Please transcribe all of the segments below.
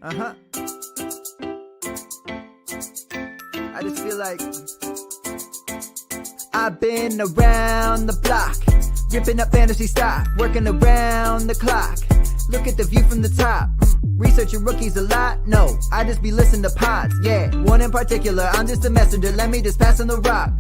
I just feel like I've been around the block, ripping up fantasy stock, working around the clock. Look at the view from the top. Researching rookies a lot? No, I just be listening to pods. Yeah, one in particular, I'm just a messenger. Let me just pass on the rock.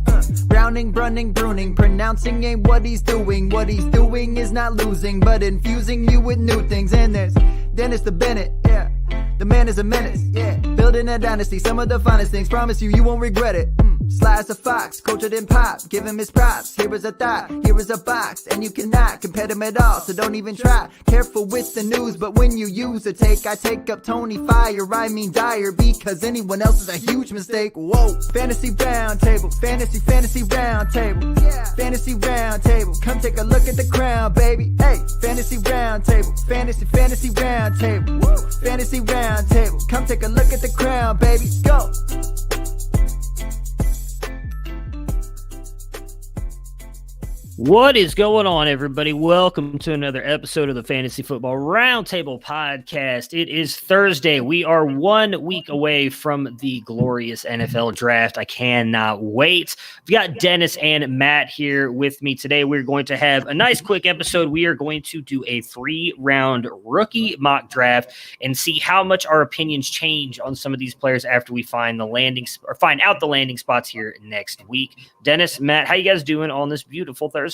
Browning, brunning, pruning, pronouncing ain't what he's doing. What he's doing is not losing, but infusing you with new things. And there's Dennis the Bennett, yeah. The man is a menace, yeah. Building a dynasty, some of the finest things. Promise you won't regret it. Sly as a fox, cultured in pop. Give him his props. Here is a thought, here is a box, and you cannot compare them at all. So don't even try. Careful with the news, but when you use a take, I take up Tony Fire. I mean Dyer, because anyone else is a huge mistake. Whoa, fantasy round table, fantasy round table, yeah. Fantasy round table. Come take a look at the crown, baby. Hey, fantasy round table, fantasy round table, woo. Fantasy round table. Come take a look at the crown, baby. Go. What is going on, everybody? Welcome to another episode of the Fantasy Football Roundtable Podcast. It is Thursday. We are 1 week away from the glorious NFL Draft. I cannot wait. We've got Dennis and Matt here with me today. We're going to have a nice quick episode. We are going to do a 3-round rookie mock draft and see how much our opinions change on some of these players after we find out the landing spots here next week. Dennis, Matt, how you guys doing on this beautiful Thursday?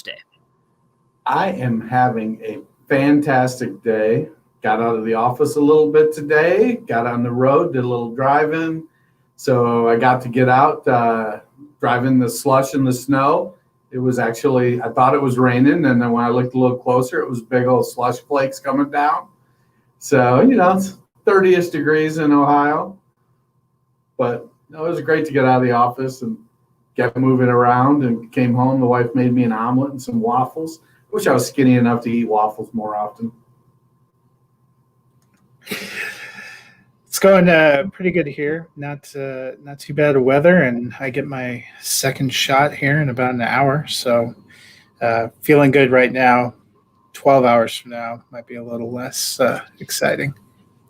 I am having a fantastic day. Got out of the office a little bit today, got on the road, did a little driving. So I got to get out, driving the slush and the snow. It was actually, I thought it was raining, and then when I looked a little closer, it was big old slush flakes coming down. So, it's 30-ish degrees in Ohio. But it was great to get out of the office and get moving around, and came home. The wife made me an omelet and some waffles. I wish I was skinny enough to eat waffles more often. It's going pretty good here. Not too bad of weather, and I get my second shot here in about an hour. So feeling good right now. 12 hours from now might be a little less exciting.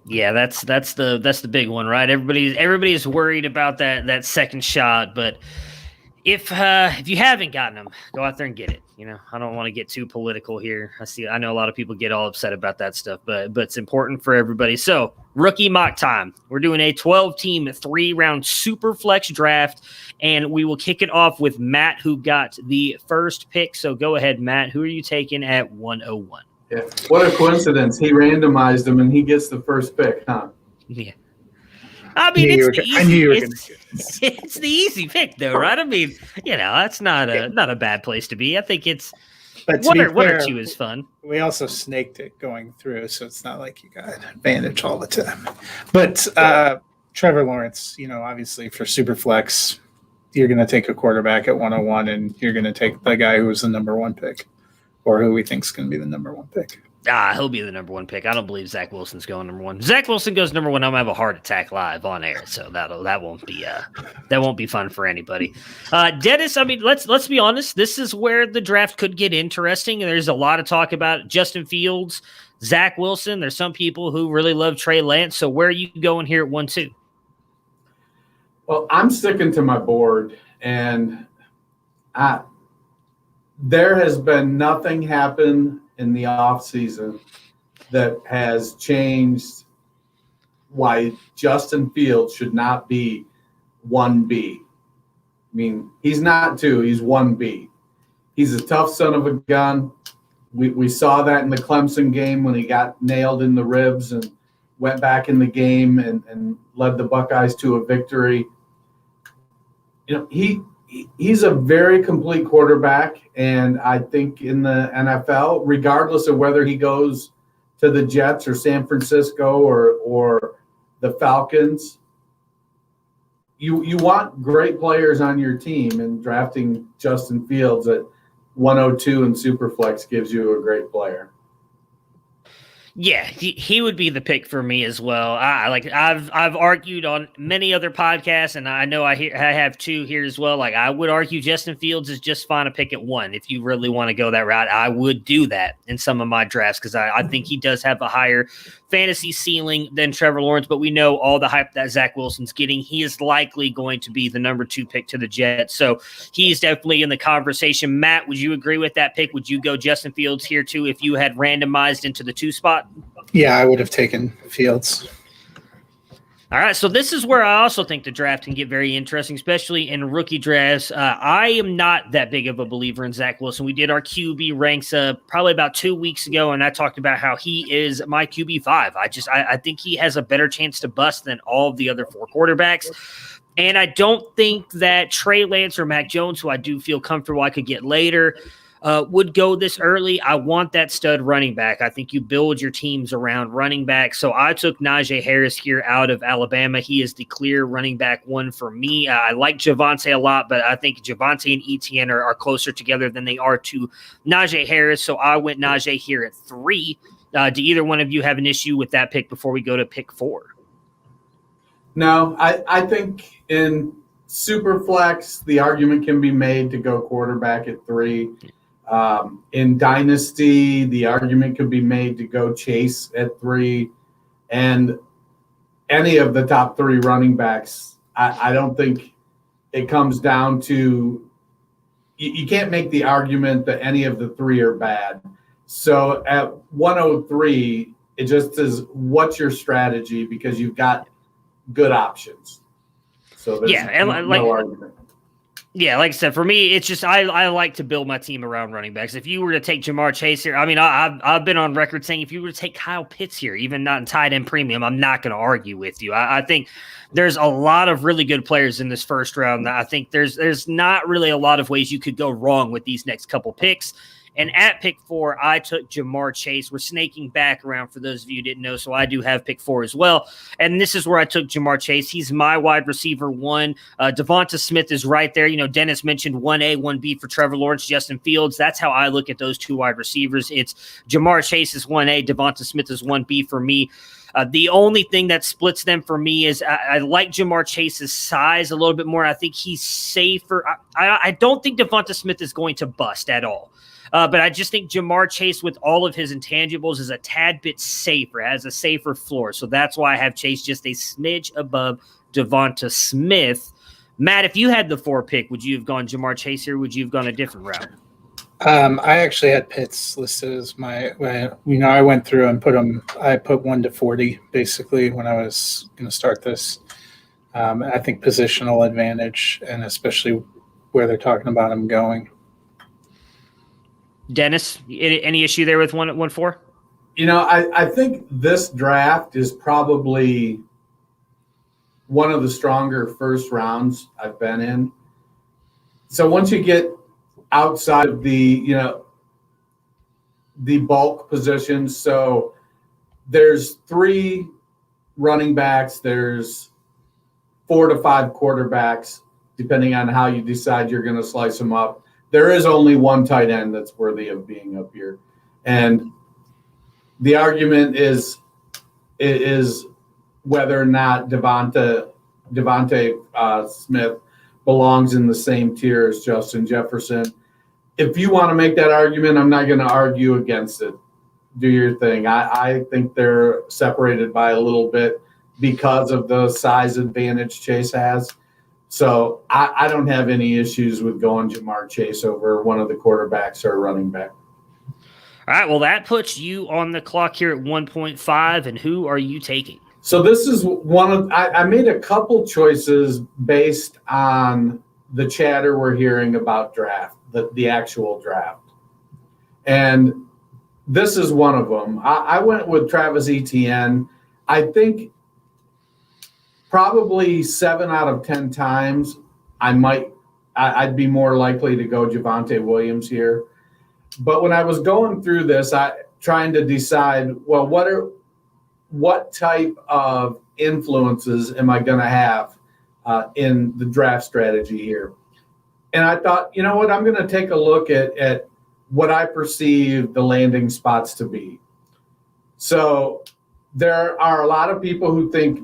Yeah, that's the big one, right? Everybody's worried about that second shot, but if you haven't gotten them, go out there and get it. I don't want to get too political here. I know a lot of people get all upset about that stuff, but it's important for everybody. So, rookie mock time. We're doing a 12-team, 3-round super flex draft, and we will kick it off with Matt, who got the first pick. So, go ahead, Matt. Who are you taking at 101? Yeah. What a coincidence. He randomized them, and he gets the first pick, huh? Yeah. I mean, it's the easy pick, though, right? I mean, that's not a bad place to be. I think it's one or two is fun. We also snaked it going through, so it's not like you got advantage all the time. But Trevor Lawrence, obviously for Superflex, you're going to take a quarterback at 101, and you're going to take the guy who was the number one pick, or who we think is going to be the number one pick. He'll be the number one pick. I don't believe Zach Wilson's going number one. Zach Wilson goes number one, I'm gonna have a heart attack live on air, so that won't be fun for anybody. Dennis, I mean, let's be honest. This is where the draft could get interesting, and there's a lot of talk about Justin Fields, Zach Wilson. There's some people who really love Trey Lance. So where are you going here at 1-2? Well, I'm sticking to my board, and there has been nothing happen in the offseason that has changed why Justin Fields should not be 1B. I mean, he's not 2, he's 1B. He's a tough son of a gun. We saw that in the Clemson game when he got nailed in the ribs and went back in the game and led the Buckeyes to a victory. He's a very complete quarterback, and I think in the NFL, regardless of whether he goes to the Jets or San Francisco or the Falcons, you want great players on your team, and drafting Justin Fields at 102 in Superflex gives you a great player. Yeah, he would be the pick for me as well. I've argued on many other podcasts, and I know I have two here as well. Like, I would argue Justin Fields is just fine to pick at 1 if you really want to go that route. I would do that in some of my drafts because I think he does have a higher fantasy ceiling than Trevor Lawrence. But we know all the hype that Zach Wilson's getting. He is likely going to be the number 2 pick to the Jets, so he's definitely in the conversation. Matt, would you agree with that pick? Would you go Justin Fields here too if you had randomized into the 2 spot? Yeah, I would have taken Fields. All right, so this is where I also think the draft can get very interesting, especially in rookie drafts. I am not that big of a believer in Zach Wilson. We did our QB ranks probably about 2 weeks ago, and I talked about how he is my QB5. I think he has a better chance to bust than all of the other 4 quarterbacks. And I don't think that Trey Lance or Mac Jones, who I do feel comfortable I could get later, would go this early. I want that stud running back. I think you build your teams around running back. So I took Najee Harris here out of Alabama. He is the clear running back 1 for me. I like Javonte a lot, but I think Javonte and Etienne are closer together than they are to Najee Harris. So I went Najee here at 3. Do either one of you have an issue with that pick before we go to pick 4? No, I think in Superflex, the argument can be made to go quarterback at 3. In Dynasty, the argument could be made to go Chase at 3. And any of the top 3 running backs, I don't think it comes down to – you can't make the argument that any of the 3 are bad. So at 103, it just is what's your strategy because you've got good options. So there's no argument. Yeah, like I said, for me, it's just I like to build my team around running backs. If you were to take Jamar Chase here, I mean, I've been on record saying if you were to take Kyle Pitts here, even not in tight end premium, I'm not going to argue with you. I think there's a lot of really good players in this first round. I think there's not really a lot of ways you could go wrong with these next couple picks. And at pick 4, I took Jamar Chase. We're snaking back around for those of you who didn't know, so I do have pick 4 as well. And this is where I took Jamar Chase. He's my wide receiver 1. Devonta Smith is right there. You know, Dennis mentioned 1A, 1B for Trevor Lawrence, Justin Fields. That's how I look at those 2 wide receivers. It's Jamar Chase is 1A, Devonta Smith is 1B for me. The only thing that splits them for me is I like Jamar Chase's size a little bit more. I think he's safer. I don't think Devonta Smith is going to bust at all. But I just think Jamar Chase, with all of his intangibles, is a tad bit safer, has a safer floor. So that's why I have Chase just a smidge above Devonta Smith. Matt, if you had the 4 pick, would you have gone Jamar Chase here? Would you have gone a different route? I actually had Pitts listed as I went through and I put 1 to 40 basically when I was going to start this. I think positional advantage, and especially where they're talking about him going. Dennis, any issue there with 1-4? You know, I think this draft is probably one of the stronger first rounds I've been in. So once you get outside of the bulk positions, so there's 3 running backs, there's 4 to 5 quarterbacks, depending on how you decide you're going to slice them up. There is only 1 tight end that's worthy of being up here. And the argument is whether or not Devonta Smith belongs in the same tier as Justin Jefferson. If you want to make that argument, I'm not going to argue against it. Do your thing. I think they're separated by a little bit because of the size advantage Chase has. So I don't have any issues with going Jamar Chase over one of the quarterbacks or running back. All right, well, that puts you on the clock here at 1.5, and who are you taking? So this is one of – I made a couple choices based on the chatter we're hearing about draft, the actual draft. And this is one of them. I went with Travis Etienne. I think probably 7 out of 10 times I'd be more likely to go Javonte Williams here. But when I was going through this, trying to decide, well, what type of influences am I going to have in the draft strategy here? And I thought, you know what, I'm going to take a look at what I perceive the landing spots to be. So there are a lot of people who think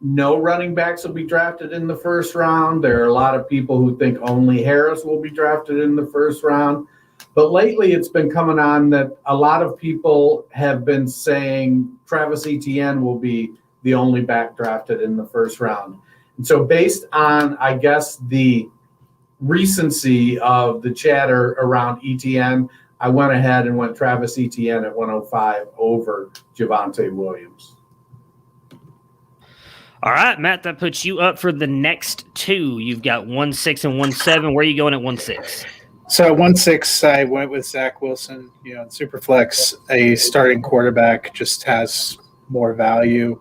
no running backs will be drafted in the first round. There are a lot of people who think only Harris will be drafted in the first round. But lately it's been coming on that a lot of people have been saying Travis Etienne will be the only back drafted in the first round. And so based on, I guess, the recency of the chatter around Etienne, I went ahead and went Travis Etienne at 105 over Javonte Williams. All right, Matt, that puts you up for the next two. You've got 1-6 and 1-7. Where are you going at 1-6? So at 1-6, I went with Zach Wilson. In Superflex, a starting quarterback just has more value.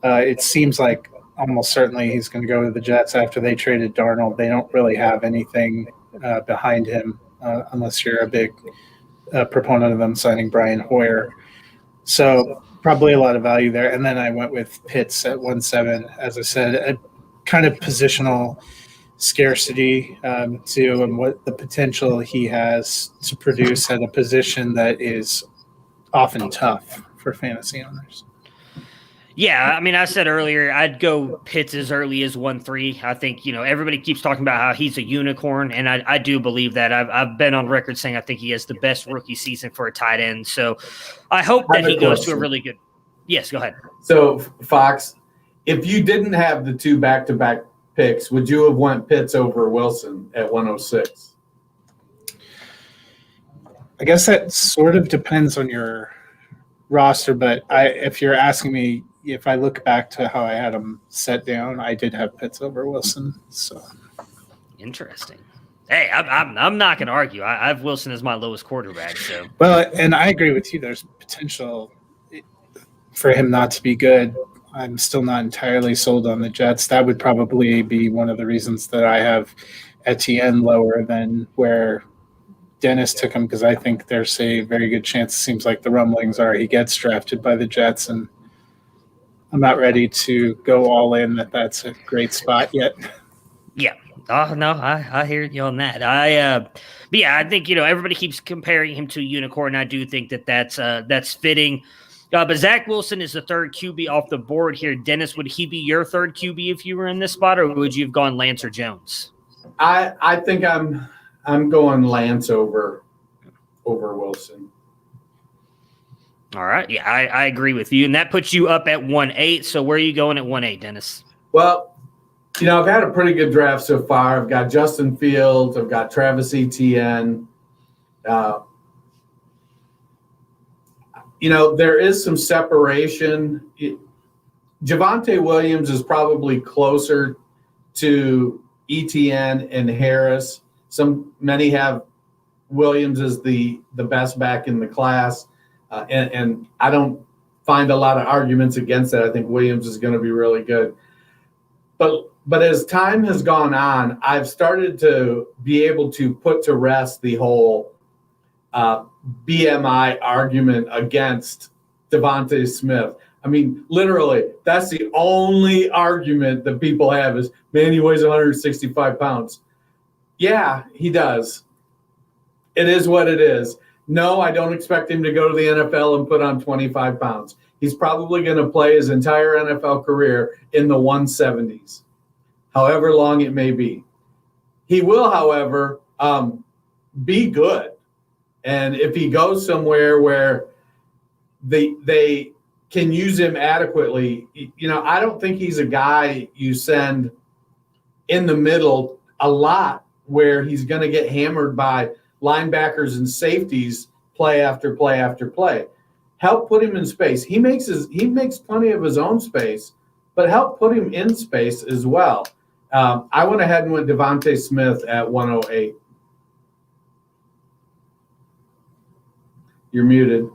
It seems like almost certainly he's going to go to the Jets after they traded Darnold. They don't really have anything behind him unless you're a big proponent of them signing Brian Hoyer. So probably a lot of value there. And then I went with Pitts at 1-7. As I said, a kind of positional scarcity to and what the potential he has to produce at a position that is often tough for fantasy owners. Yeah, I mean, I said earlier, I'd go Pitts as early as 1-3. I think, everybody keeps talking about how he's a unicorn, and I do believe that. I've been on record saying I think he has the best rookie season for a tight end. So I hope that he goes to a really good – yes, go ahead. So, Fox, if you didn't have the two back-to-back picks, would you have went Pitts over Wilson at 106? I guess that sort of depends on your roster, but if you're asking me, if I look back to how I had them set down, I did have Pitts over Wilson. So interesting. Hey, I'm not going to argue. I have Wilson as my lowest quarterback. So well, and I agree with you. There's potential for him not to be good. I'm still not entirely sold on the Jets. That would probably be one of the reasons that I have Etienne lower than where Dennis took him, because I think there's a very good chance. It seems like the rumblings are he gets drafted by the Jets, and I'm not ready to go all in that that's a great spot yet. Yeah. Oh, no, I hear you on that. But yeah, I think, everybody keeps comparing him to a unicorn. I do think that's fitting. But Zach Wilson is the third QB off the board here. Dennis, would he be your third QB if you were in this spot, or would you have gone Lance or Jones? I think I'm going Lance over Wilson. All right. Yeah, I agree with you. And that puts you up at 1-8. So where are you going at 1-8, Dennis? Well, I've had a pretty good draft so far. I've got Justin Fields. I've got Travis Etienne. There is some separation. Javonte Williams is probably closer to Etienne and Harris. Many have Williams as the best back in the class. And I don't find a lot of arguments against that. I think Williams is going to be really good. But as time has gone on, I've started to be able to put to rest the whole BMI argument against Devontae Smith. I mean, literally, that's the only argument that people have is, man, he weighs 165 pounds. Yeah, he does. It is what it is. No, I don't expect him to go to the NFL and put on 25 pounds. He's probably going to play his entire NFL career in the 170s, however long it may be. He will, however, be good. And if he goes somewhere where they can use him adequately, I don't think he's a guy you send in the middle a lot where he's going to get hammered by linebackers and safeties play after play after play. Help put him in space. He makes plenty of his own space, but help put him in space as well. I went ahead and went Devontae Smith at 108. You're muted.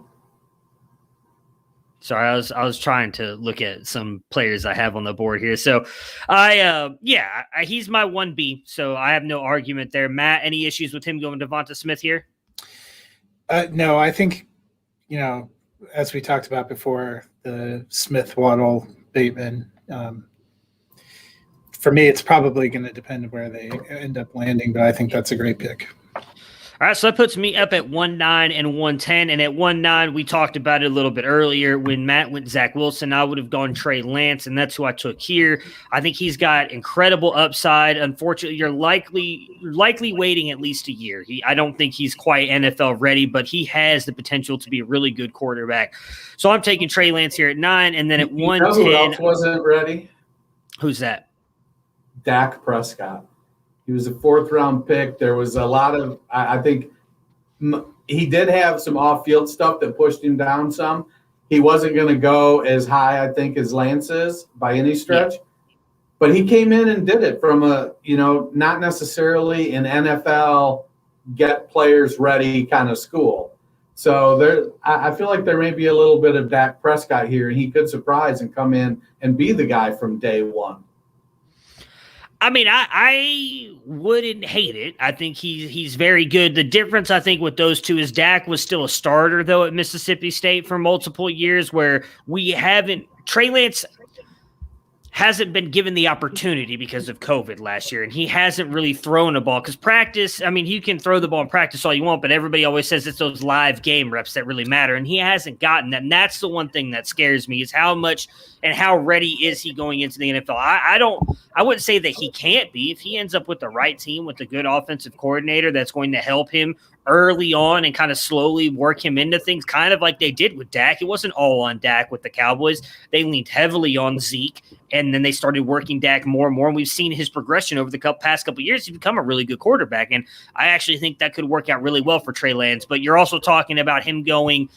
Sorry, I was trying to look at some players I have on the board here. So, he's my 1B. So I have no argument there. Matt, any issues with him going Devonta Smith here? No, I think, as we talked about before, the Smith, Waddle, Bateman. For me, it's probably going to depend on where they end up landing, but I think that's a great pick. All right, so that puts me up at 1-9 and 110. And at 1-9, we talked about it a little bit earlier. When Matt went Zach Wilson, I would have gone Trey Lance, and that's who I took here. I think he's got incredible upside. Unfortunately, you're likely waiting at least a year. I don't think he's quite NFL ready, but he has the potential to be a really good quarterback. So I'm taking Trey Lance here at 9, and then at 110. Who else wasn't ready? Who's that? Dak Prescott. He was a 4th-round pick. There was a lot of – I think he did have some off-field stuff that pushed him down some. He wasn't going to go as high, I think, as Lance is by any stretch. Yeah. But he came in and did it from not necessarily an NFL get players ready kind of school. So I feel like there may be a little bit of Dak Prescott here, and he could surprise and come in and be the guy from day one. I mean, I wouldn't hate it. I think he's very good. The difference, I think, with those two is Dak was still a starter, though, at Mississippi State for multiple years, where we haven't – Trey Lance hasn't been given the opportunity because of COVID last year, and he hasn't really thrown a ball. Because practice, I mean, you can throw the ball in practice all you want, but everybody always says it's those live game reps that really matter, and he hasn't gotten that. And that's the one thing that scares me is how much and how ready is he going into the NFL. I wouldn't say that he can't be. If he ends up with the right team, with a good offensive coordinator that's going to help him early on and kind of slowly work him into things, kind of like they did with Dak. It wasn't all on Dak with the Cowboys. They leaned heavily on Zeke, and then they started working Dak more and more, and we've seen his progression over the past couple of years. He's become a really good quarterback, and I actually think that could work out really well for Trey Lance. But you're also talking about him going,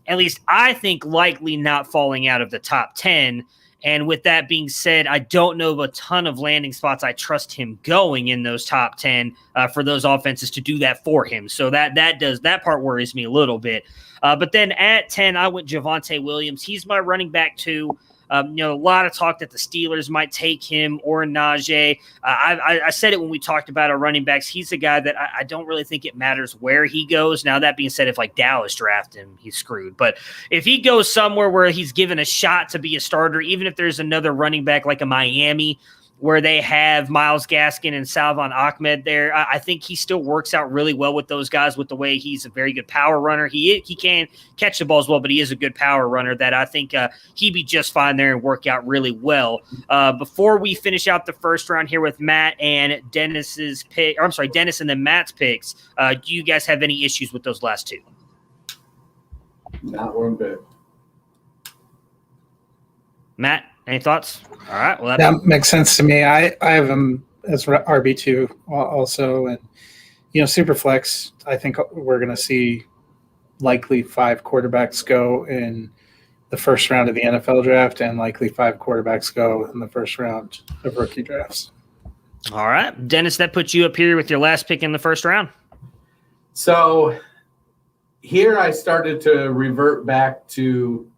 at least I think, likely not falling out of the top 10. And with that being said, I don't know of a ton of landing spots I trust him going in those top 10 for those offenses to do that for him. So that part worries me a little bit. But then at 10, I went Javonte Williams. He's my running back too. A lot of talk that the Steelers might take him or Najee. I said it when we talked about our running backs. He's a guy that I don't really think it matters where he goes. Now, that being said, if like Dallas draft him, he's screwed. But if he goes somewhere where he's given a shot to be a starter, even if there's another running back like a Miami where they have Myles Gaskin and Salvon Ahmed there, I think he still works out really well with those guys with the way he's a very good power runner. He can catch the ball as well, but he is a good power runner that I think he'd be just fine there and work out really well. Before we finish out the first round here with Matt and Dennis and then Matt's picks, do you guys have any issues with those last two? Not one bit. Matt, any thoughts? All right. Well, that makes sense to me. I have him as RB2 also. And, super flex, I think we're going to see likely 5 quarterbacks go in the first round of the NFL draft and likely 5 quarterbacks go in the first round of rookie drafts. All right. Dennis, that puts you up here with your last pick in the first round. So here I started to revert back to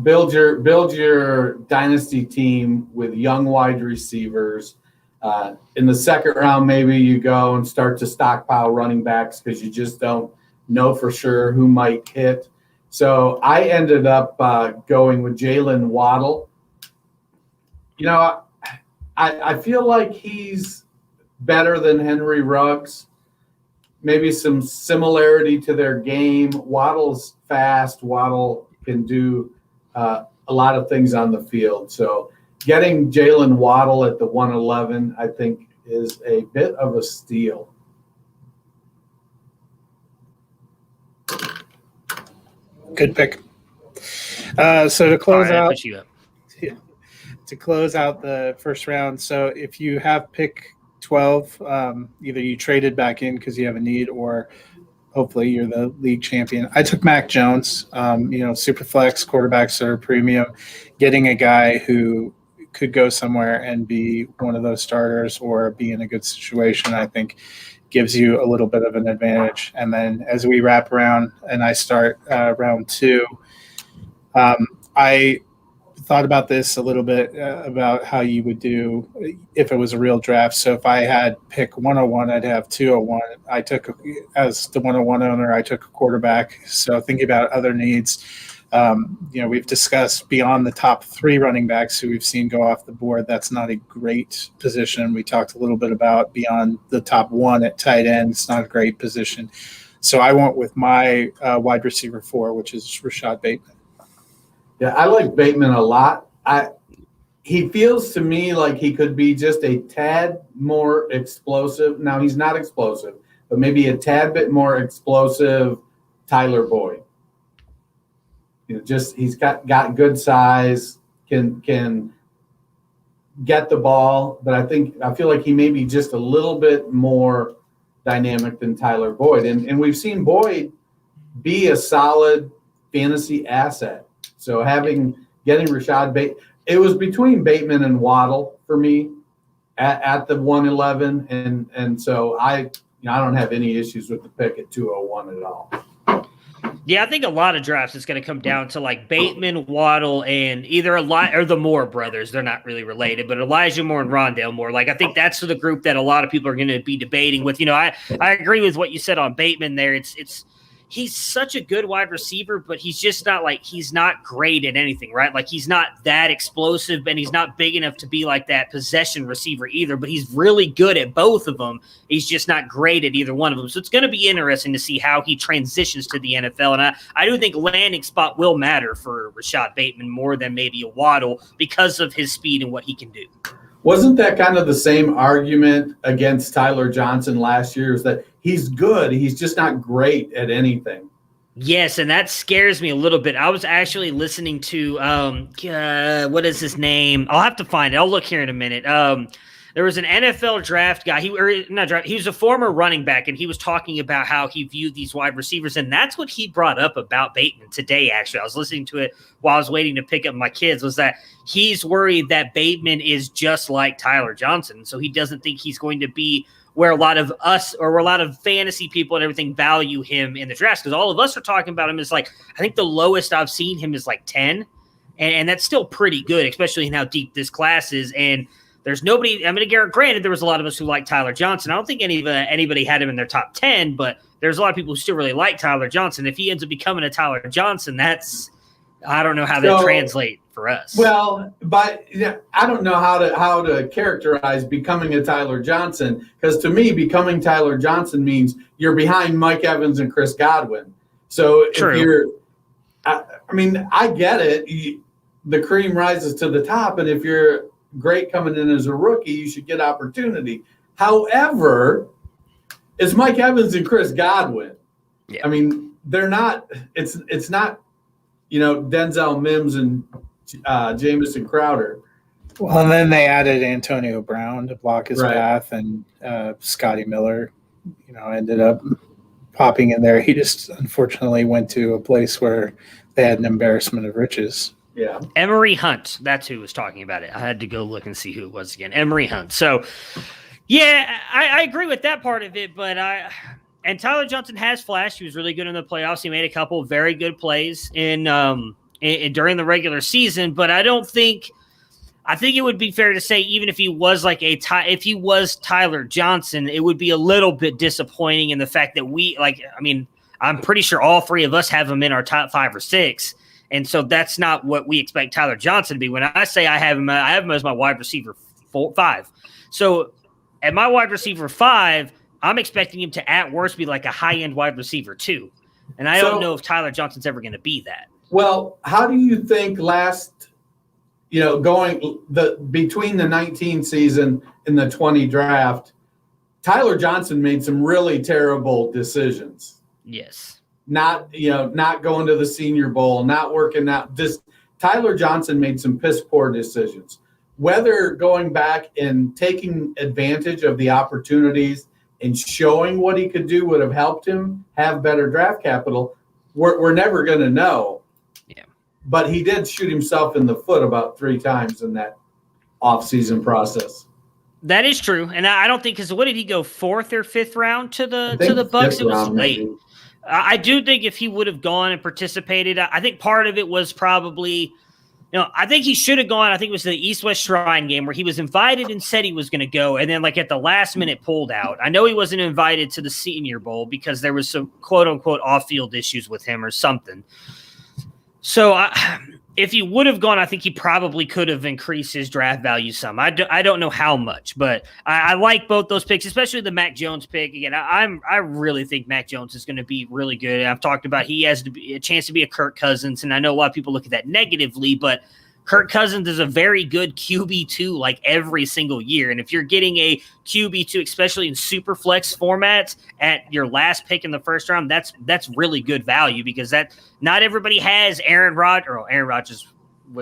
build your dynasty team with young wide receivers. In the second round, maybe you go and start to stockpile running backs because you just don't know for sure who might hit. So I ended up going with Jalen Waddle. I feel like he's better than Henry Ruggs. Maybe some similarity to their game. Waddle's fast. Waddle can do a lot of things on the field. So getting Jalen Waddle at the 111, I think, is a bit of a steal. Good pick. So to close out, to close out the first round. So if you have pick 12, either you traded back in because you have a need, or hopefully you're the league champion. I took Mac Jones. Super flex quarterbacks are premium. Getting a guy who could go somewhere and be one of those starters or be in a good situation, I think, gives you a little bit of an advantage. And then as we wrap around and I start round 2, I thought about this a little bit about how you would do if it was a real draft. So if I had pick 101, I'd have 201. As the 101 owner, I took a quarterback. So thinking about other needs, We've discussed beyond the top 3 running backs who we've seen go off the board. That's not a great position. We talked a little bit about beyond the top 1 at tight end. It's not a great position. So I went with my wide receiver 4, which is Rashad Bateman. Yeah, I like Bateman a lot. He feels to me like he could be just a tad more explosive. Now, he's not explosive, but maybe a tad bit more explosive Tyler Boyd. He's got good size, can get the ball, but I feel like he may be just a little bit more dynamic than Tyler Boyd. And we've seen Boyd be a solid fantasy asset. So getting Rashad Bateman, it was between Bateman and Waddle for me at the 111. And so I don't have any issues with the pick at 201 at all. Yeah, I think a lot of drafts is going to come down to like Bateman, Waddle, and either or the Moore brothers. They're not really related, but Elijah Moore and Rondale Moore. Like I think that's the group that a lot of people are going to be debating with. I agree with what you said on Bateman there. He's such a good wide receiver, but he's just not he's not great at anything, right? Like he's not that explosive and he's not big enough to be like that possession receiver either, but he's really good at both of them. He's just not great at either one of them. So it's going to be interesting to see how he transitions to the NFL. And I do think landing spot will matter for Rashad Bateman more than maybe a Waddle because of his speed and what he can do. Wasn't that kind of the same argument against Tyler Johnson last year, is that he's good, he's just not great at anything? Yes, and that scares me a little bit. I was actually listening to what is his name? I'll have to find it. I'll look here in a minute. There was an NFL draft guy. He was a former running back, and he was talking about how he viewed these wide receivers, and that's what he brought up about Bateman today, actually. I was listening to it while I was waiting to pick up my kids, was that he's worried that Bateman is just like Tyler Johnson, so he doesn't think he's going to be where a lot of us or where a lot of fantasy people and everything value him in the draft, because all of us are talking about him as I think the lowest I've seen him is 10, and that's still pretty good, especially in how deep this class is. And there's nobody. Granted, there was a lot of us who liked Tyler Johnson. I don't think anybody had him in their top 10, but there's a lot of people who still really like Tyler Johnson. If he ends up becoming a Tyler Johnson, I don't know how that translates for us. Well, but I don't know how to characterize becoming a Tyler Johnson, because to me, becoming Tyler Johnson means you're behind Mike Evans and Chris Godwin. So True. I get it. The cream rises to the top, and if you're great coming in as a rookie, you should get opportunity. However, it's Mike Evans and Chris Godwin. Yeah. They're not. It's not. Denzel Mims and Jamison Crowder. Well, and then they added Antonio Brown to block his path, and Scotty Miller, ended up popping in there. He just unfortunately went to a place where they had an embarrassment of riches. Yeah. Emory Hunt. That's who was talking about it. I had to go look and see who it was again. Emory Hunt. So, yeah, I agree with that part of it, but and Tyler Johnson has flashed. He was really good in the playoffs. He made a couple of very good plays in during the regular season, but I think it would be fair to say, even if he was if he was Tyler Johnson, it would be a little bit disappointing in the fact that I'm pretty sure all three of us have him in our top 5 or 6. And so that's not what we expect Tyler Johnson to be. When I say I have him as my wide receiver 5. So at my wide receiver 5, I'm expecting him to at worst be like a high-end wide receiver 2. And I don't know if Tyler Johnson's ever going to be that. Well, how do you think between the 19 season and the 20 draft, Tyler Johnson made some really terrible decisions? Yes. Not going to the Senior Bowl, not working out. Just Tyler Johnson made some piss poor decisions. Whether going back and taking advantage of the opportunities and showing what he could do would have helped him have better draft capital, we're never going to know. Yeah. But he did shoot himself in the foot about 3 times in that offseason process. That is true. And I don't think, because what did he go, 4th or 5th round to the Bucks? It was late. Maybe. I do think if he would have gone and participated, I think part of it was probably, I think he should have gone. I think it was the East-West Shrine game where he was invited and said he was going to go, and then at the last minute pulled out. I know he wasn't invited to the Senior Bowl because there was some quote-unquote off-field issues with him or something. So if he would have gone, I think he probably could have increased his draft value some. I don't know how much, but I like both those picks, especially the Mac Jones pick. Again, I really think Mac Jones is going to be really good. I've talked about he has to be a chance to be a Kirk Cousins, and I know a lot of people look at that negatively, but Kirk Cousins is a very good QB2 like every single year. And if you're getting a QB2, especially in super flex formats at your last pick in the first round, that's really good value because that not everybody has Aaron Rodgers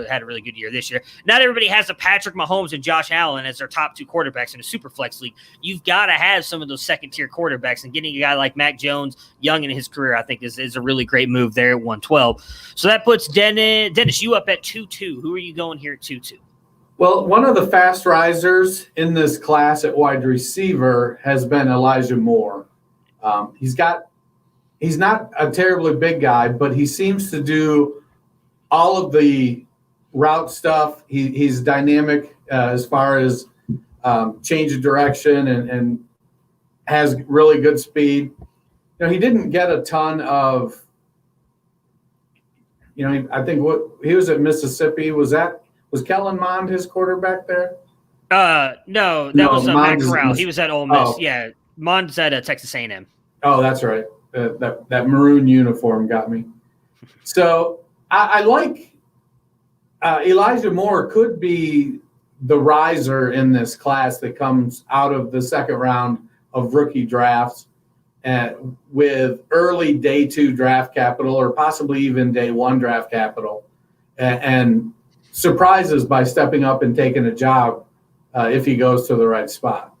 had a really good year this year. Not everybody has a Patrick Mahomes and Josh Allen as their top two quarterbacks in a super flex league. You've got to have some of those second tier quarterbacks, and getting a guy like Mac Jones young in his career, I think is a really great move there at 112. So that puts Dennis, you up at 2-2. Who are you going here at 2-2? Well, one of the fast risers in this class at wide receiver has been Elijah Moore. He's not a terribly big guy, but he seems to do all of the route stuff. He's dynamic as far as change of direction and has really good speed. He didn't get a ton of, I think he was at Mississippi. Was Kellen Mond his quarterback there? No, that was Matt Corral. He was at Ole Miss. Oh. Yeah, Mond's at Texas A&M. Oh, that's right. That maroon uniform got me. So I like Elijah Moore could be the riser in this class that comes out of the second round of rookie drafts with early day 2 draft capital or possibly even day 1 draft capital and surprises by stepping up and taking a job if he goes to the right spot.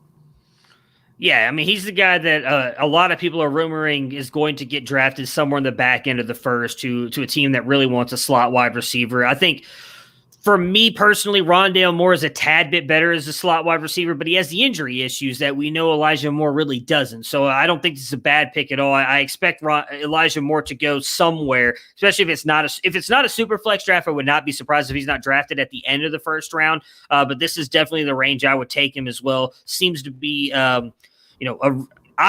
Yeah, I mean, he's the guy that a lot of people are rumoring is going to get drafted somewhere in the back end of the first to a team that really wants a slot wide receiver. I think for me personally, Rondale Moore is a tad bit better as a slot wide receiver, but he has the injury issues that we know Elijah Moore really doesn't. So I don't think this is a bad pick at all. I expect Elijah Moore to go somewhere, especially if it's not a super flex draft. I would not be surprised if he's not drafted at the end of the first round. But this is definitely the range I would take him as well. Seems to be, I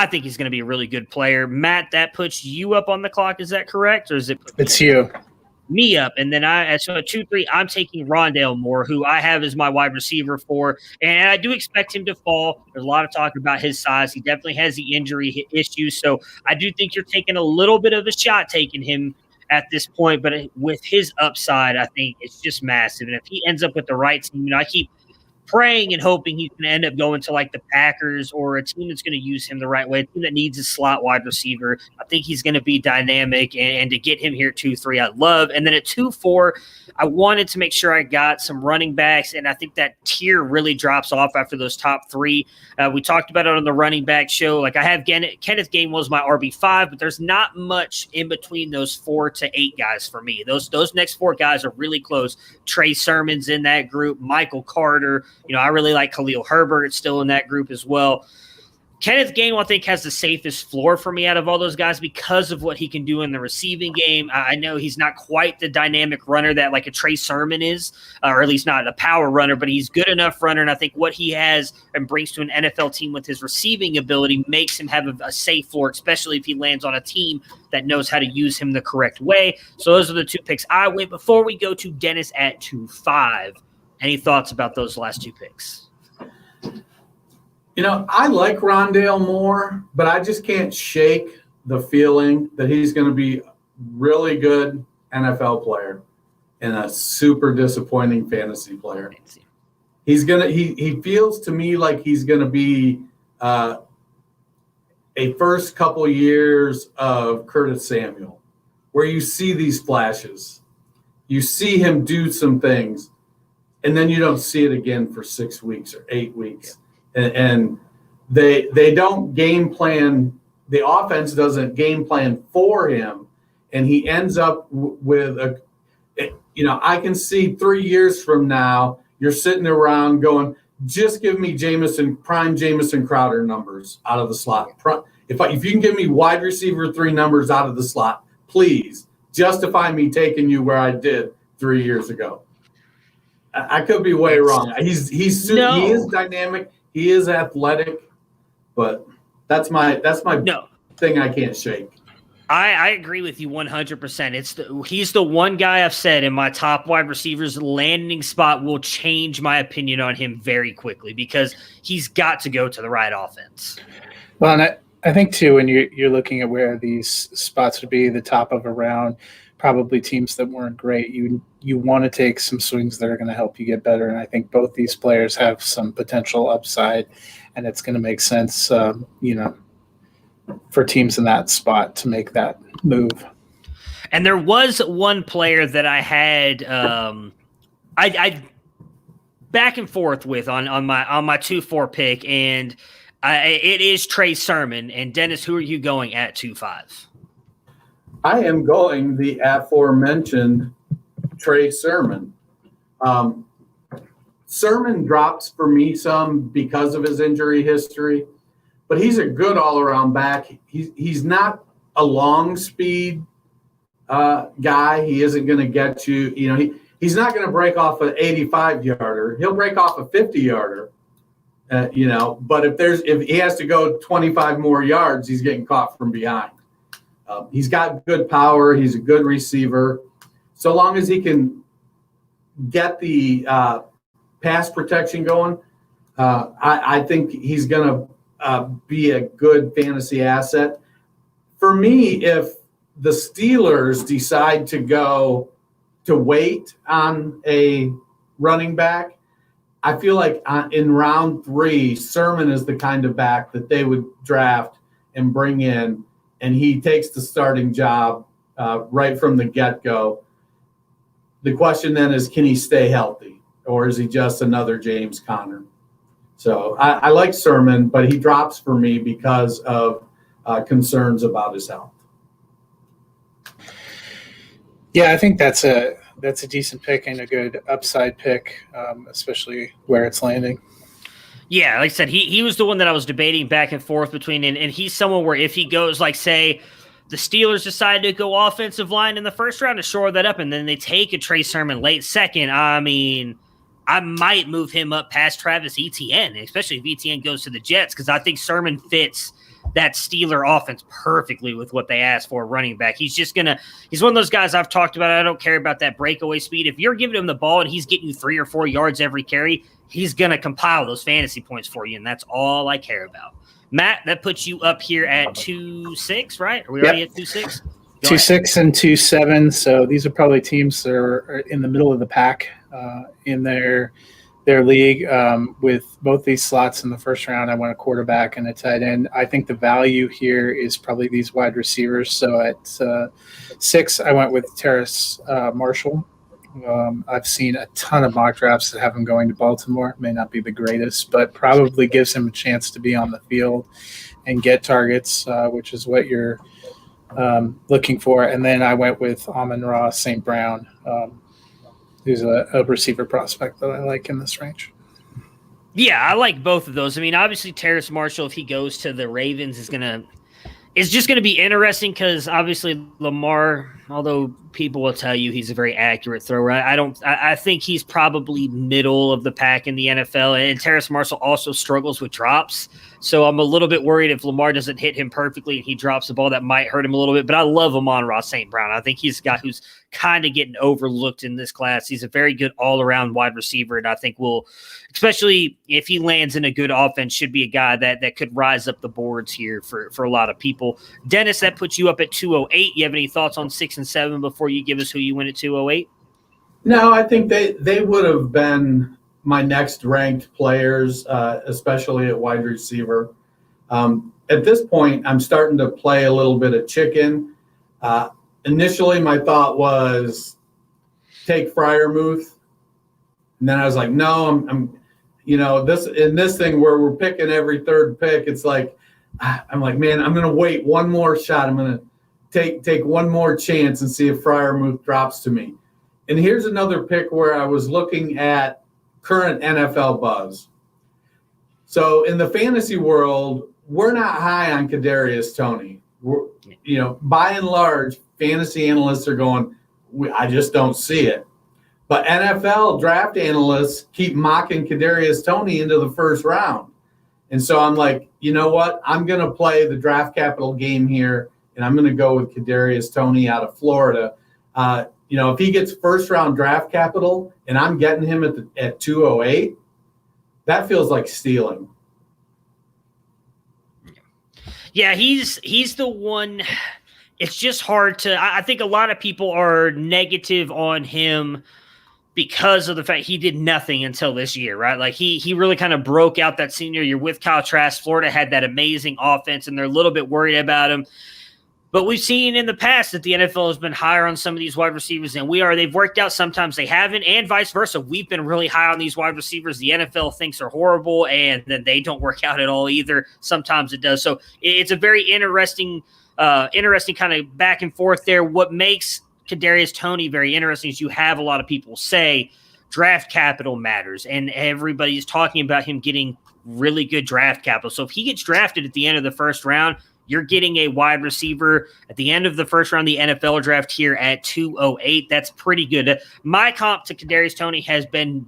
think he's going to be a really good player. Matt, that puts you up on the clock. Is that correct, or is it? It's you. Me up, and then so at 2-3, I'm taking Rondale Moore, who I have as my wide receiver 4, and I do expect him to fall. There's a lot of talk about his size. He definitely has the injury issues, so I do think you're taking a little bit of a shot taking him at this point, but with his upside, I think it's just massive, and if he ends up with the right team, I keep praying and hoping he's going to end up going to like the Packers or a team that's going to use him the right way, a team that needs a slot wide receiver. I think he's going to be dynamic, and to get him here at 2-3, I love. And then at 2-4, I wanted to make sure I got some running backs, and I think that tier really drops off after those top 3. We talked about it on the running back show. Like I have Kenneth Gainwell's my RB5, but there's not much in between those 4 to 8 guys for me. Those next 4 guys are really close. Trey Sermon's in that group, Michael Carter. I really like Khalil Herbert. It's still in that group as well. Kenneth Gainwell, I think, has the safest floor for me out of all those guys because of what he can do in the receiving game. I know he's not quite the dynamic runner that like a Trey Sermon is, or at least not a power runner, but he's good enough runner. And I think what he has and brings to an NFL team with his receiving ability makes him have a safe floor, especially if he lands on a team that knows how to use him the correct way. So those are the 2 picks I went. Before we go to Dennis at 2-5, any thoughts about those last 2 picks? I like Rondale Moore, but I just can't shake the feeling that he's going to be a really good NFL player and a super disappointing fantasy player. He feels to me like he's going to be a first couple years of Curtis Samuel, where you see these flashes, you see him do some things, and then you don't see it again for 6 weeks or 8 weeks. And they don't game plan. The offense doesn't game plan for him, and he ends up with I can see 3 years from now you're sitting around going, just give me prime Jamison Crowder numbers out of the slot. If you can give me wide receiver 3 numbers out of the slot, please justify me taking you where I did 3 years ago. I could be way wrong. He is dynamic. He is athletic, but that's my thing I can't shake. I agree with you 100%. He's the one guy I've said in my top wide receivers landing spot will change my opinion on him very quickly because he's got to go to the right offense. Well, and I think too, when you're looking at where these spots would be, the top of a round, probably teams that weren't great, you want to take some swings that are going to help you get better. And I think both these players have some potential upside, and it's going to make sense, for teams in that spot to make that move. And there was one player that I had I back and forth with on my 2-4 pick, and it is Trey Sermon. And Dennis, who are you going at 2-5? I am going the aforementioned Trey Sermon. Sermon drops for me some because of his injury history, but he's a good all-around back. He's not a long speed guy. He isn't going to get you. He's not going to break off an 85-yarder. He'll break off a 50-yarder. But if he has to go 25 more yards, he's getting caught from behind. He's got good power. He's a good receiver. So long as he can get the pass protection going, I think he's going to be a good fantasy asset. For me, if the Steelers decide to wait on a running back, I feel like in round 3, Sermon is the kind of back that they would draft and bring in, and he takes the starting job right from the get-go. The question then is, can he stay healthy, or is he just another James Conner? So I like Sermon, but he drops for me because of concerns about his health. Yeah, I think that's a decent pick and a good upside pick, especially where it's landing. Yeah, like I said, he was the one that I was debating back and forth between, and he's someone where if he goes, like, say, the Steelers decide to go offensive line in the first round to shore that up, and then they take a Trey Sermon late second, I mean, I might move him up past Travis Etienne, especially if Etienne goes to the Jets, because I think Sermon fits that Steeler offense perfectly with what they asked for running back. He's one of those guys I've talked about. I don't care about that breakaway speed. If you're giving him the ball and he's getting you 3 or 4 yards every carry, he's going to compile those fantasy points for you, and that's all I care about. Matt, that puts you up here at 2-6, right? Are we already at 2-6? 2-6 and 2-7. So these are probably teams that are in the middle of the pack in their league. With both these slots in the first round, I went a quarterback and a tight end. I think the value here is probably these wide receivers. So at 6, I went with Terrace Marshall. I've seen a ton of mock drafts that have him going to Baltimore. May not be the greatest, but probably gives him a chance to be on the field and get targets, which is what you're looking for. And then I went with Amon-Ra St. Brown, who's a receiver prospect that I like in this range. Yeah, I like both of those. I mean, obviously Terrace Marshall, if he goes to the Ravens, it's just going to be interesting because obviously Lamar, although people will tell you he's a very accurate thrower, I think he's probably middle of the pack in the NFL. And Terrace Marshall also struggles with drops. So I'm a little bit worried if Lamar doesn't hit him perfectly and he drops the ball, that might hurt him a little bit. But I love Amon-Ra St. Brown. I think he's a guy who's kind of getting overlooked in this class. He's a very good all-around wide receiver, and I think especially if he lands in a good offense, should be a guy that could rise up the boards here for a lot of people. Dennis, that puts you up at 208. You have any thoughts on 6 and 7 before you give us who you went at 208? No, I think they would have been my next ranked players, especially at wide receiver. At this point, I'm starting to play a little bit of chicken. Initially, my thought was take Freiermuth, and then I was like, no, I'm this thing where we're picking every third pick. It's like I'm like, man, I'm gonna wait one more shot. I'm gonna take one more chance and see if Freiermuth drops to me. And here's another pick where I was looking at current NFL buzz. So in the fantasy world, we're not high on Kadarius Toney. By and large, fantasy analysts are going, I just don't see it. But NFL draft analysts keep mocking Kadarius Toney into the first round. And so I'm like, you know what? I'm going to play the draft capital game here and I'm going to go with Kadarius Toney out of Florida. If he gets first-round draft capital and I'm getting him at 208, that feels like stealing. Yeah, he's the one. It's just hard to. I think a lot of people are negative on him because of the fact he did nothing until this year, right? Like he really kind of broke out that senior year with Kyle Trask. Florida had that amazing offense, and they're a little bit worried about him. But we've seen in the past that the NFL has been higher on some of these wide receivers than we are. They've worked out. Sometimes they haven't, and vice versa. We've been really high on these wide receivers. The NFL thinks are horrible, and then they don't work out at all either. Sometimes it does. So it's a very interesting kind of back and forth there. What makes Kadarius Toney very interesting is you have a lot of people say draft capital matters, and everybody's talking about him getting really good draft capital. So if he gets drafted at the end of the first round, you're getting a wide receiver at the end of the first round, the NFL draft here at 208. That's pretty good. My comp to Kadarius Toney has been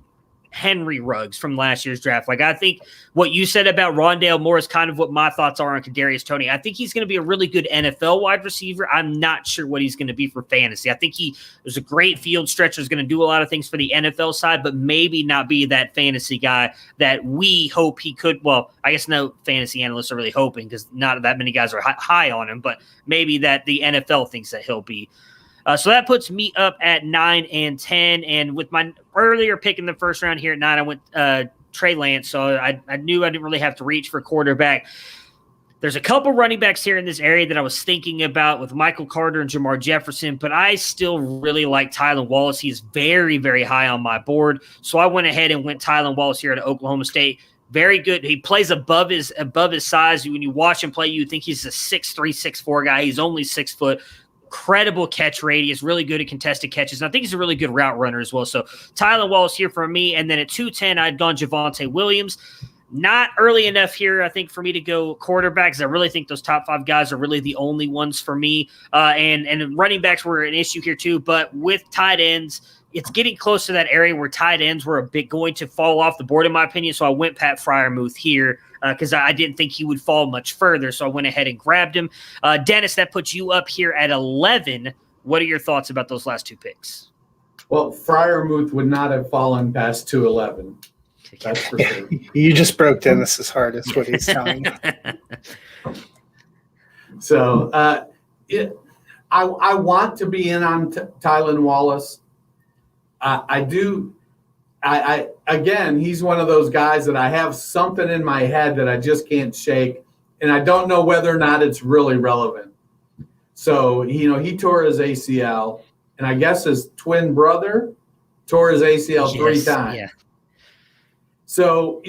Henry Ruggs from last year's draft. Like, I think what you said about Rondale Moore is kind of what my thoughts are on Kadarius Toney. I think he's going to be a really good NFL wide receiver. I'm not sure what he's going to be for fantasy. I think there's a great field stretcher, is going to do a lot of things for the NFL side, but maybe not be that fantasy guy that we hope he could. Well, I guess no fantasy analysts are really hoping, because not that many guys are high on him, but maybe that the NFL thinks that he'll be. So that puts me up at 9 and 10. And with my earlier pick in the first round here at 9, I went Trey Lance. So I knew I didn't really have to reach for quarterback. There's a couple running backs here in this area that I was thinking about with Michael Carter and Jamar Jefferson, but I still really like Tylan Wallace. He's very, very high on my board. So I went ahead and went Tylan Wallace here at Oklahoma State. Very good. He plays above his size. When you watch him play, you think he's a 6'3", 6'4" guy. He's only 6 foot. Incredible catch radius, really good at contested catches. And I think he's a really good route runner as well. So Tylan Wallace here for me. And then at 210, I'd gone Javonte Williams. Not early enough here, I think, for me to go quarterback, because I really think those top 5 guys are really the only ones for me. And running backs were an issue here too. But with tight ends, it's getting close to that area where tight ends were a bit going to fall off the board, in my opinion. So I went Pat Freiermuth here because I didn't think he would fall much further. So I went ahead and grabbed him. Dennis, that puts you up here at 11. What are your thoughts about those last 2 picks? Well, Freiermuth would not have fallen past 211. That's for sure. You just broke Dennis's heart, is what he's telling you. So I want to be in on Tylan Wallace. I do. Again, he's one of those guys that I have something in my head that I just can't shake, and I don't know whether or not it's really relevant. So, he tore his ACL, and I guess his twin brother tore his ACL 3 times. Yeah. So,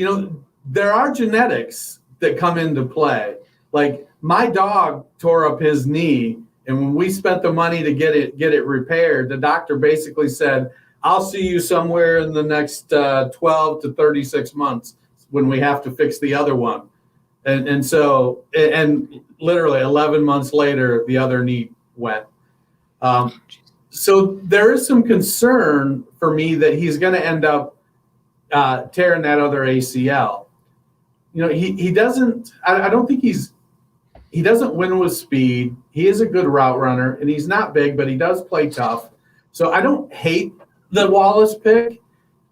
there are genetics that come into play. Like, my dog tore up his knee, and when we spent the money to get it repaired, the doctor basically said, I'll see you somewhere in the next 12 to 36 months when we have to fix the other one. And so literally 11 months later, the other knee went. So there is some concern for me that he's going to end up tearing that other ACL. He doesn't, I don't think he doesn't win with speed. He is a good route runner, and he's not big, but he does play tough. So I don't hate the Wallace pick,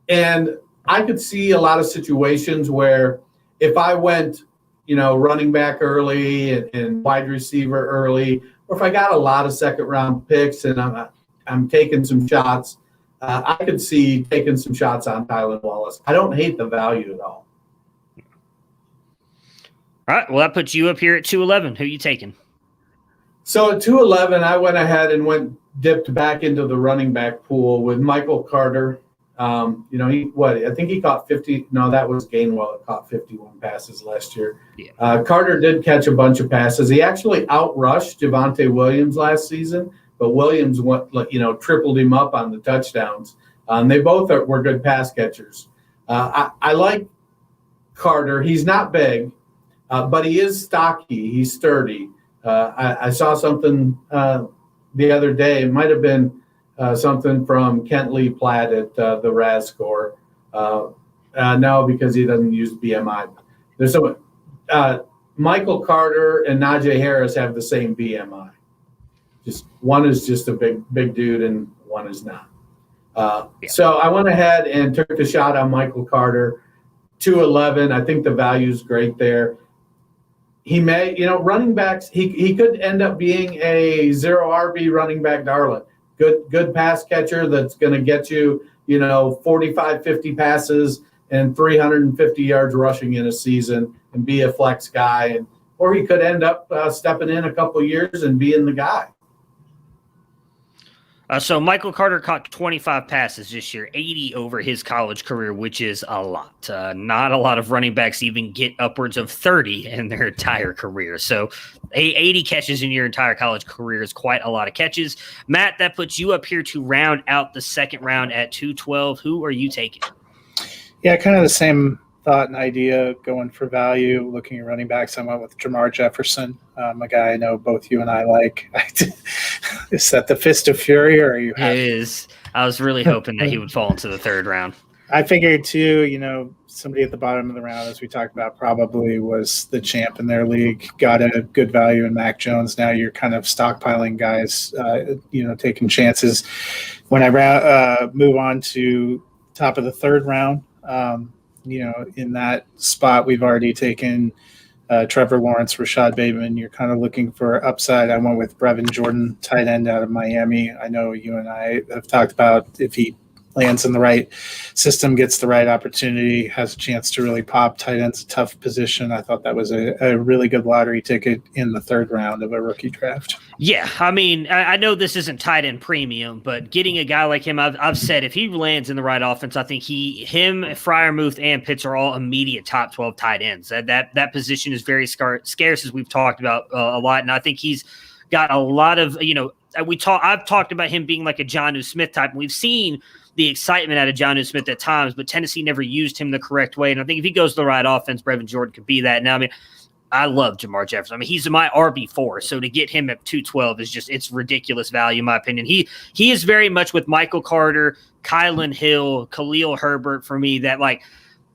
and I could see a lot of situations where if I went, running back early and wide receiver early, or if I got a lot of second round picks and I'm taking some shots, I could see taking some shots on Tylan Wallace. I don't hate the value at all. All right, well, that puts you up here at 211. Who are you taking? So at 211, I went ahead and dipped back into the running back pool with Michael Carter. I think he caught 50. No, that was Gainwell that caught 51 passes last year. Yeah. Carter did catch a bunch of passes. He actually outrushed Javonte Williams last season, but Williams tripled him up on the touchdowns. They both were good pass catchers. I like Carter. He's not big, but he is stocky. He's sturdy. I saw something the other day. It might have been something from Kent Lee Platt at the RAS score. No, because he doesn't use BMI. There's some Michael Carter and Najee Harris have the same BMI. Just one is just a big dude and one is not. So I went ahead and took the shot on Michael Carter, 211. I think the value is great there. He may, running backs, he could end up being a 0 RB running back darling. Good pass catcher that's going to get you, 45, 50 passes and 350 yards rushing in a season and be a flex guy. Or he could end up stepping in a couple of years and being the guy. So Michael Carter caught 25 passes this year, 80 over his college career, which is a lot. Not a lot of running backs even get upwards of 30 in their entire career. So 80 catches in your entire college career is quite a lot of catches. Matt, that puts you up here to round out the second round at 212. Who are you taking? Yeah, kind of the same thought and idea going for value, looking at running backs. I went with Jamar Jefferson, a guy I know both you and I like. Is that the Fist of Fury, or are you happy? It is. I was really hoping that he would fall into the third round. I figured too, somebody at the bottom of the round, as we talked about, probably was the champ in their league, got a good value in Mac Jones. Now you're kind of stockpiling guys, taking chances. When I move on to top of the third round, in that spot, we've already taken Trevor Lawrence, Rashad Bateman. You're kind of looking for upside. I went with Brevin Jordan, tight end out of Miami. I know you and I have talked about if he lands in the right system, gets the right opportunity, has a chance to really pop. Tight end's a tough position. I thought that was a really good lottery ticket in the third round of a rookie draft. Yeah, I mean, I know this isn't tight end premium, but getting a guy like him, I've said if he lands in the right offense, I think him, Freiermuth, and Pitts are all immediate top 12 tight ends. That position is very scarce, as we've talked about a lot, and I think he's got a lot of, I've talked about him being like a Jonnu Smith type, and we've seen the excitement out of Jonnu Smith at times, but Tennessee never used him the correct way. And I think if he goes to the right offense, Brevin Jordan could be that. Now, I mean, I love Jamar Jefferson. I mean, he's my RB4. So to get him at 212 is just, it's ridiculous value, in my opinion. He is very much with Michael Carter, Kylan Hill, Khalil Herbert for me, that like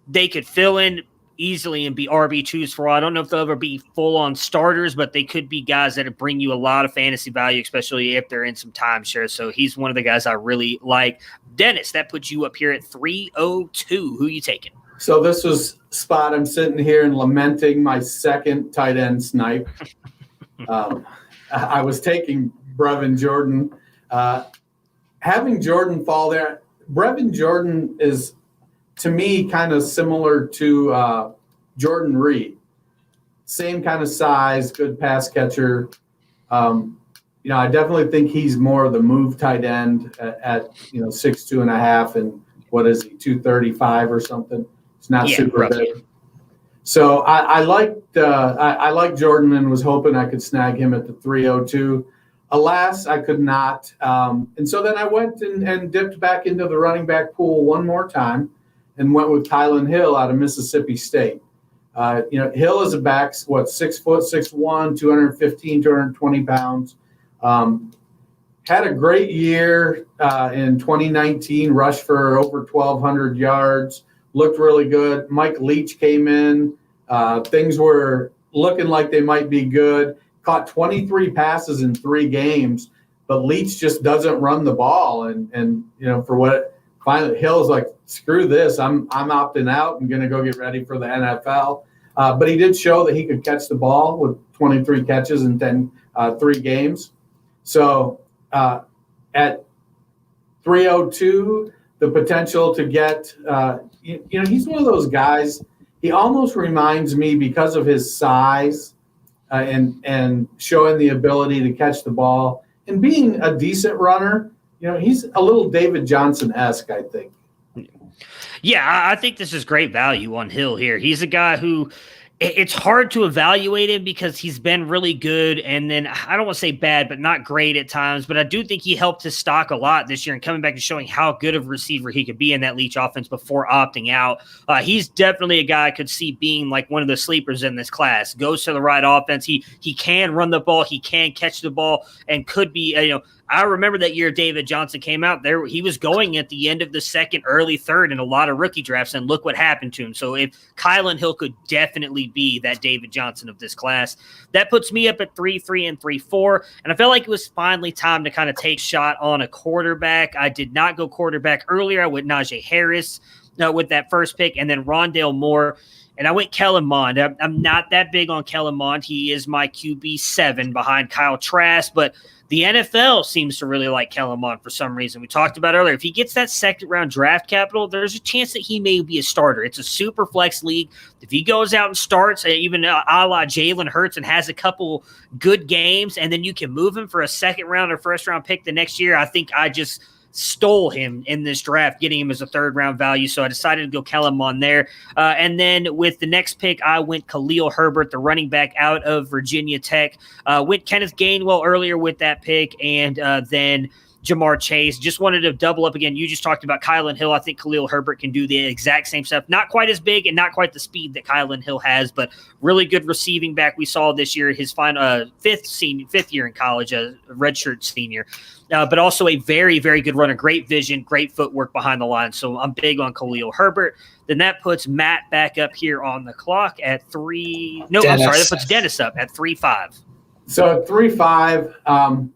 they could fill in easily and be RB2s for all. I don't know if they'll ever be full-on starters, but they could be guys that bring you a lot of fantasy value, especially if they're in some timeshare. So he's one of the guys I really like. Dennis, that puts you up here at 302. Who you taking? So this was spot. I'm sitting here and lamenting my second tight end snipe. I was taking Brevin Jordan. Having Jordan fall there, Brevin Jordan is, to me, kind of similar to Jordan Reed. Same kind of size, good pass catcher. I definitely think he's more of the move tight end at 6'2.5", and what is he, 235 or something? It's not super big. So I liked Jordan and was hoping I could snag him at the 302. Alas, I could not. And so then I went and dipped back into the running back pool one more time and went with Kylan Hill out of Mississippi State. Hill is a back, 6'6", 6'1", 215, 220 pounds. Had a great year in 2019, rushed for over 1,200 yards, looked really good. Mike Leach came in. Things were looking like they might be good. Caught 23 passes in 3 games, but Leach just doesn't run the ball. And for what finally Hill's like, screw this, I'm opting out and going to go get ready for the NFL. But he did show that he could catch the ball with 23 catches in 3 games. So at 302, the potential to get, he's one of those guys. He almost reminds me, because of his size and showing the ability to catch the ball and being a decent runner. He's a little David Johnson-esque, I think. Yeah, I think this is great value on Hill here. He's a guy who it's hard to evaluate him because he's been really good, and then I don't want to say bad, but not great at times. But I do think he helped his stock a lot this year and coming back and showing how good of a receiver he could be in that Leach offense before opting out. He's definitely a guy I could see being like one of the sleepers in this class. Goes to the right offense. He can run the ball. He can catch the ball and could be, I remember that year David Johnson came out there. He was going at the end of the second, early third in a lot of rookie drafts, and look what happened to him. So if Kylan Hill could definitely be that David Johnson of this class, that puts me up at 3-3 and 3-4. And I felt like it was finally time to kind of take shot on a quarterback. I did not go quarterback earlier. I went Najee Harris with that first pick, and then Rondale Moore. And I went Kellen Mond. I'm not that big on Kellen Mond. He is my QB7 behind Kyle Trask, but the NFL seems to really like Kellen Mond for some reason. We talked about earlier. If he gets that second-round draft capital, there's a chance that he may be a starter. It's a super flex league. If he goes out and starts, even a la Jalen Hurts, and has a couple good games, and then you can move him for a second-round or first-round pick the next year, I think I just stole him in this draft, getting him as a third-round value. So I decided to go Kellen Mond there. And then with the next pick, I went Khalil Herbert, the running back out of Virginia Tech. Went Kenneth Gainwell earlier with that pick, and then Jamar Chase. Just wanted to double up again. You just talked about Kylan Hill. I think Khalil Herbert can do the exact same stuff. Not quite as big and not quite the speed that Kylan Hill has, but really good receiving back we saw this year, his final fifth year in college, a redshirt senior. But also a very, very good runner, great vision, great footwork behind the line. So I'm big on Khalil Herbert. Then that puts Matt back up here on the clock at 3. No, Dennis. I'm sorry. That puts Dennis up at 3-5. So at 3-5,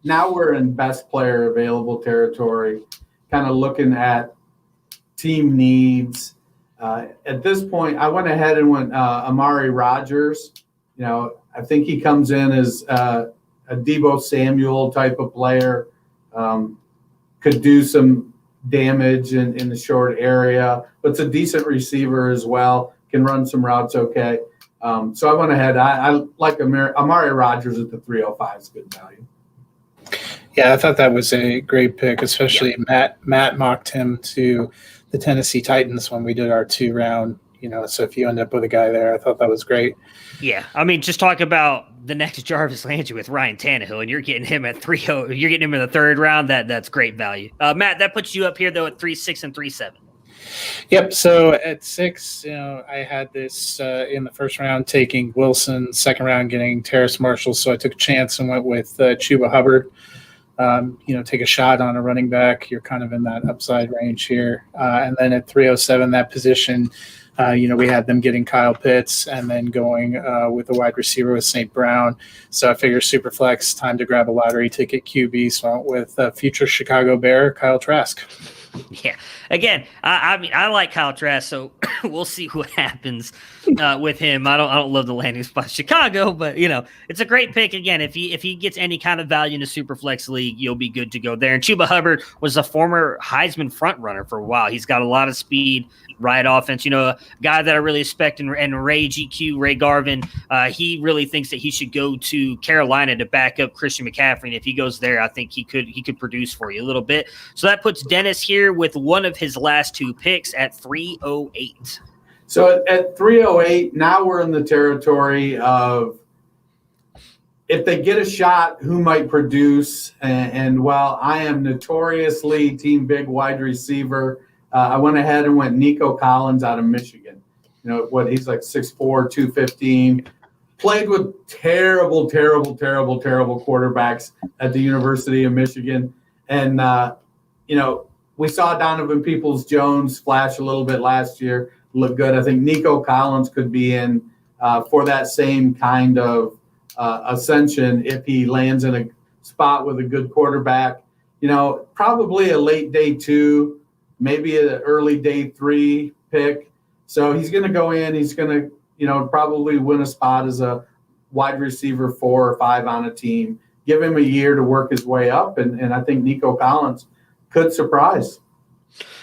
now we're in best player available territory, kind of looking at team needs. At this point, I went ahead and went Amari Rodgers. I think he comes in as a Deebo Samuel type of player, could do some damage in the short area, but it's a decent receiver as well, can run some routes okay. So I went ahead. I like Amari Rodgers at the 305 is good value. Yeah, I thought that was a great pick, especially Matt mocked him to the Tennessee Titans when we did our 2-round, so if you end up with a guy there, I thought that was great. Yeah, I mean, just talk about the next Jarvis Landry with Ryan Tannehill, and you're getting him at 3-0. You're getting him in the third round. That's great value. Matt, that puts you up here, though, at 3-6 and 3-7. Yep. So at 6, I had this in the first round taking Wilson, second round getting Terrace Marshall. So I took a chance and went with Chuba Hubbard. Take a shot on a running back. You're kind of in that upside range here. And then at 307, that position, we had them getting Kyle Pitts and then going with a wide receiver with St. Brown. So I figured Superflex, time to grab a lottery ticket QB. So I went with future Chicago Bear, Kyle Trask. Yeah. Again, I like Kyle Trask, so we'll see what happens with him. I don't love the landing spot Chicago, but it's a great pick. Again, if he gets any kind of value in a Superflex league, you'll be good to go there. And Chuba Hubbard was a former Heisman front runner for a while. He's got a lot of speed, right offense. A guy that I really respect, and Ray Garvin, he really thinks that he should go to Carolina to back up Christian McCaffrey. And if he goes there, I think he could produce for you a little bit. So that puts Dennis here with one of his last 2 picks at 308. So at 308, now we're in the territory of if they get a shot, who might produce. And while I am notoriously team big wide receiver, I went ahead and went Nico Collins out of Michigan. He's like 6'4", 215. Played with terrible quarterbacks at the University of Michigan. And, we saw Donovan Peoples-Jones flash a little bit last year, look good. I think Nico Collins could be in for that same kind of ascension if he lands in a spot with a good quarterback. Probably a late day 2, maybe an early day 3 pick. So he's going to go in. He's going to, probably win a spot as a wide receiver 4 or 5 on a team. Give him a year to work his way up, and I think Nico Collins could surprise.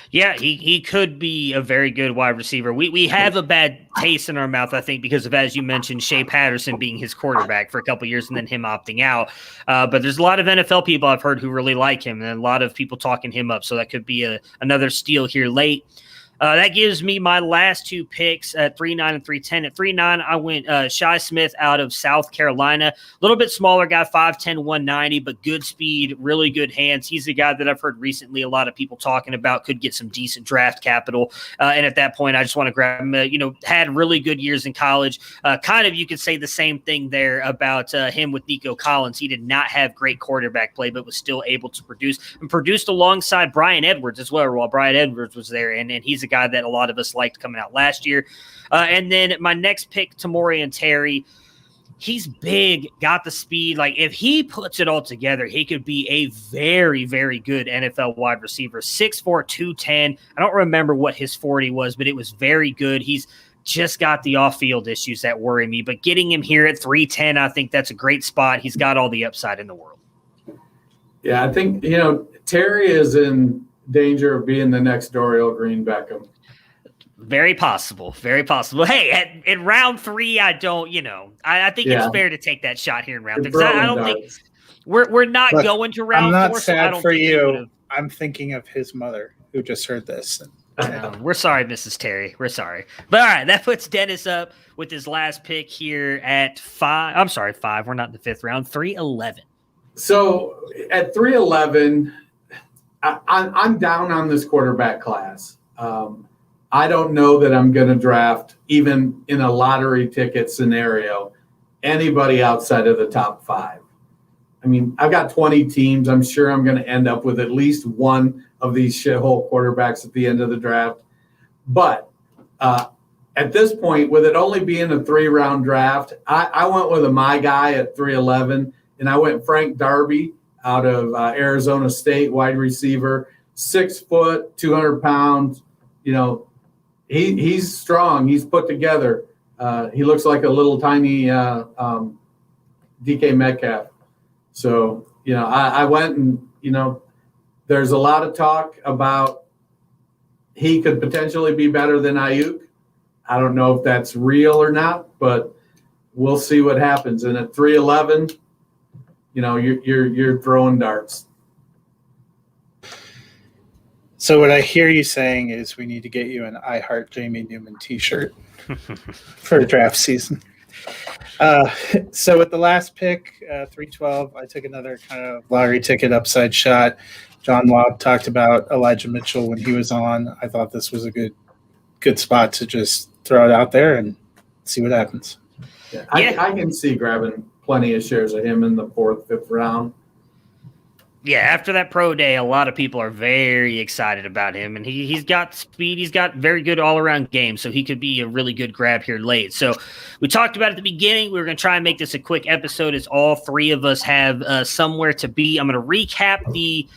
Yeah, he could be a very good wide receiver. We have a bad taste in our mouth, I think, because of, as you mentioned, Shea Patterson being his quarterback for a couple of years and then him opting out. But there's a lot of NFL people I've heard who really like him, and a lot of people talking him up. So that could be another steal here late. That gives me my last two picks at 3-9 and 3-10. At 3-9, I went Shi Smith out of South Carolina. A little bit smaller guy, 5'10", 190, but good speed, really good hands. He's a guy that I've heard recently a lot of people talking about could get some decent draft capital. And at that point, I just want to grab him. Had really good years in college. Kind of you could say the same thing there about him with Nico Collins. He did not have great quarterback play, but was still able to produce and produced alongside Brian Edwards as well while Brian Edwards was there. And he's a guy that a lot of us liked coming out last year. And then my next pick, Tamorrion Terry. He's big, got the speed. Like, if he puts it all together, he could be a very, very good NFL wide receiver. 6'4", 210. I don't remember what his 40 was, but it was very good. He's just got the off-field issues that worry me. But getting him here at 310, I think that's a great spot. He's got all the upside in the world. Yeah, I think, Terry is in danger of being the next Dorial Green Beckham. Very possible. Very possible. Hey, in round 3, I don't, I think it's fair to take that shot here in round 3. Because I don't think we're not going to round 4. I'm not sad so for you. I'm thinking of his mother who just heard this. We're sorry, Mrs. Terry. We're sorry. But all right, that puts Dennis up with his last pick here at 5. I'm sorry, 5. We're not in the 5th round. 3-11. So at 3-11, I'm down on this quarterback class. I don't know that I'm going to draft, even in a lottery ticket scenario, anybody outside of the top 5. I mean, I've got 20 teams. I'm sure I'm going to end up with at least one of these shithole quarterbacks at the end of the draft. But at this point, with it only being a 3-round draft, I went with my guy at 3-11, and I went Frank Darby out of Arizona State, wide receiver, 6 foot, 200 pounds. He's strong. He's put together. He looks like a little tiny DK Metcalf. So, I went and, there's a lot of talk about he could potentially be better than Ayuk. I don't know if that's real or not, but we'll see what happens. And at 3-11, you're throwing darts. So what I hear you saying is we need to get you an I Heart Jamie Newman t-shirt for draft season. So with the last pick, 312, I took another kind of lottery ticket upside shot. John Lobb talked about Elijah Mitchell when he was on. I thought this was a good spot to just throw it out there and see what happens. Yeah, I can see grabbing plenty of shares of him in the 4th, 5th round. Yeah, after that pro day, a lot of people are very excited about him, and he's got speed. He's got very good all-around game, so he could be a really good grab here late. So we talked about at the beginning. We were going to try and make this a quick episode as all 3 of us have somewhere to be. I'm going to recap the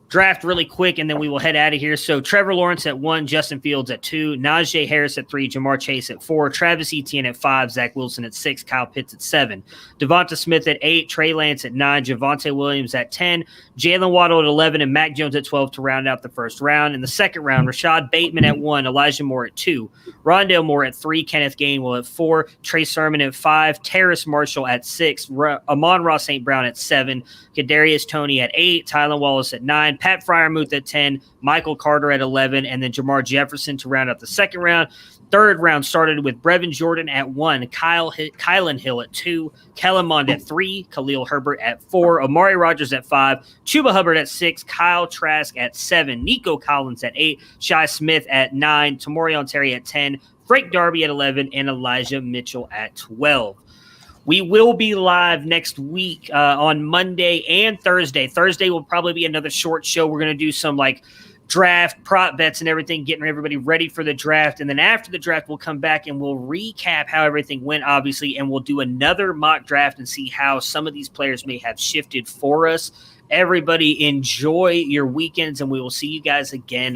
draft really quick, and then we will head out of here. So Trevor Lawrence at 1, Justin Fields at 2, Najee Harris at 3, Jamar Chase at 4, Travis Etienne at 5, Zach Wilson at 6, Kyle Pitts at 7, Devonta Smith at 8, Trey Lance at 9, Javonte Williams at 10, Jalen Waddle at 11, and Mac Jones at 12 to round out the first round. In the second round, Rashad Bateman at 1, Elijah Moore at 2, Rondale Moore at 3, Kenneth Gainwell at 4, Trey Sermon at 5, Terrace Marshall at 6, Amon-Ra St. Brown at 7, Kadarius Toney at 8, Tylan Wallace at 9, Pat Freiermuth at 10, Michael Carter at 11, and then Jamar Jefferson to round out the second round. Third round started with Brevin Jordan at 1, Kylan Hill at 2, Kellen Mond at 3, Khalil Herbert at 4, Amari Rogers at 5, Chuba Hubbard at 6, Kyle Trask at 7, Nico Collins at 8, Shi Smith at 9, Tamorrion Terry at 10, Frank Darby at 11, and Elijah Mitchell at 12. We will be live next week on Monday and Thursday. Thursday will probably be another short show. We're going to do some draft prop bets and everything, getting everybody ready for the draft. And then after the draft, we'll come back and we'll recap how everything went, obviously, and we'll do another mock draft and see how some of these players may have shifted for us. Everybody enjoy your weekends, and we will see you guys again